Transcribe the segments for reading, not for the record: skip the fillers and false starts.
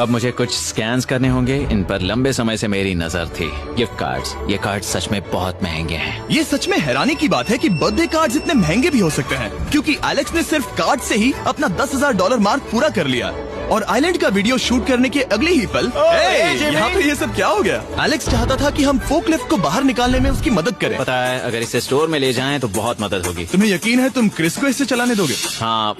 अब मुझे कुछ स्कैन्स करने होंगे। इन पर लंबे समय से मेरी नजर थी। गिफ्ट कार्ड्स, ये कार्ड सच में बहुत महंगे हैं। ये सच में हैरानी की बात है कि बर्थडे कार्ड्स इतने महंगे भी हो सकते हैं, क्योंकि एलेक्स ने सिर्फ कार्ड से ही अपना $10,000 मार्क पूरा कर लिया। और आइलैंड का वीडियो शूट करने के अगले ही पल यहाँ पे ये सब क्या हो गया? एलेक्स चाहता था कि हम फोकलिफ्ट को बाहर निकालने में उसकी मदद करें। पता है, अगर इसे स्टोर में ले जाएं तो बहुत मदद होगी। तुम्हें यकीन है तुम क्रिस को इससे चलाने दोगे? हाँ।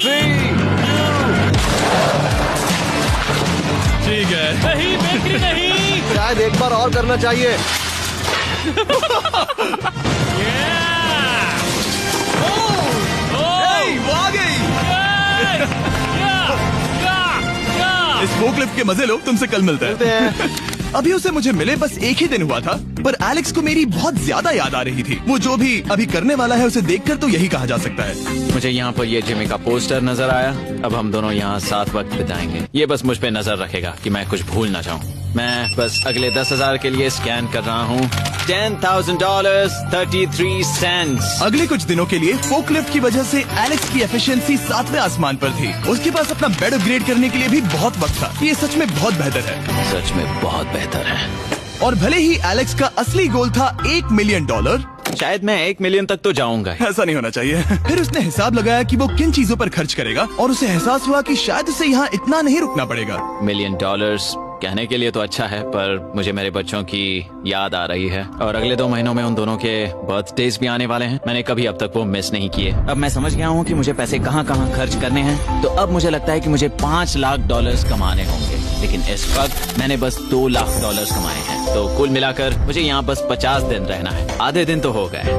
ठीक है। नहीं बेकरी नहीं। शायद एक बार और करना चाहिए। वो आ गई। इस फोकलिफ्ट के मजे लो, तुमसे कल मिलते हैं। अभी उसे मुझे मिले बस एक ही दिन हुआ था, पर एलेक्स को मेरी बहुत ज्यादा याद आ रही थी। वो जो भी अभी करने वाला है उसे देखकर तो यही कहा जा सकता है। मुझे यहाँ पर ये जिमी का पोस्टर नजर आया। अब हम दोनों यहाँ साथ वक्त बिताएंगे। ये बस मुझ पे नजर रखेगा कि मैं कुछ भूल ना जाऊँ। मैं बस अगले 10,000 के लिए स्कैन कर रहा हूँ। $10,000 33 सेंट्स। अगले कुछ दिनों के लिए फोकलिफ्ट की वजह से एलेक्स की एफिशिएंसी 7वें आसमान पर थी। उसके पास अपना बेड अपग्रेड करने के लिए भी बहुत वक्त था। ये सच में बहुत बेहतर है। सच में बहुत बेहतर है। और भले ही एलेक्स का असली गोल था $1 मिलियन, शायद मैं 1 मिलियन तक तो जाऊंगा। ऐसा नहीं होना चाहिए। फिर उसने हिसाब लगाया कि वो किन चीजों पर खर्च करेगा, और उसे एहसास हुआ कि शायद उसे यहाँ इतना नहीं रुकना पड़ेगा। $1 मिलियन कहने के लिए तो अच्छा है, पर मुझे मेरे बच्चों की याद आ रही है। और अगले 2 महीनों में उन दोनों के बर्थडेज भी आने वाले हैं। मैंने कभी अब तक वो मिस नहीं किए। अब मैं समझ गया हूँ कि मुझे पैसे कहाँ कहाँ खर्च करने हैं। तो अब मुझे लगता है कि मुझे $5 लाख कमाने होंगे। लेकिन इस वक्त मैंने बस $2 लाख कमाए हैं। तो कुल मिलाकर मुझे यहाँ बस 50 दिन रहना है। आधे दिन तो हो गए।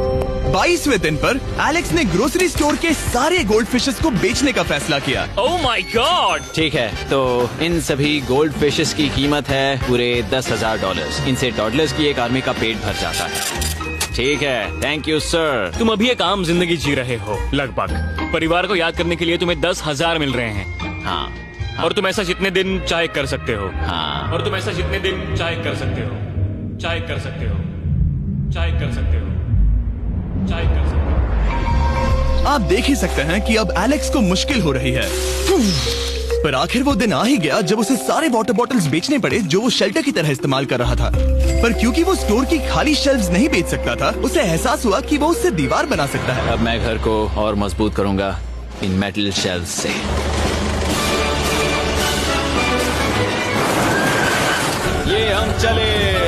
22वें दिन पर एलेक्स ने ग्रोसरी स्टोर के सारे गोल्ड फिशेस को बेचने का फैसला किया। Oh my God. ठीक है, तो इन सभी गोल्ड फिशेस की कीमत है पूरे $10,000। इनसे टॉडलर्स की एक आर्मी का पेट भर जाता है। ठीक है, थैंक यू सर। तुम अभी एक आम जिंदगी जी रहे हो लगभग। परिवार को याद करने के लिए तुम्हें 10,000 मिल रहे हैं। हाँ। और तुम ऐसा जितने दिन चाहे कर सकते हो। हाँ। और तुम ऐसा जितने दिन चाहे कर सकते हो। चाहे कर सकते हो। चाहे कर सकते हो। चाहे कर सकते हो। आप देख ही सकते हैं कि अब एलेक्स को मुश्किल हो रही है। पर आखिर वो दिन आ ही गया जब उसे सारे वाटर बॉटल्स बेचने पड़े जो वो शेल्टर की तरह इस्तेमाल कर रहा था। पर क्योंकि वो स्टोर की खाली शेल्व्स नहीं बेच सकता था, उसे एहसास हुआ कि वो उससे दीवार बना सकता है। अब मैं घर को और मजबूत करूंगा इन मेटल शेल्व्स से। ये हम चले।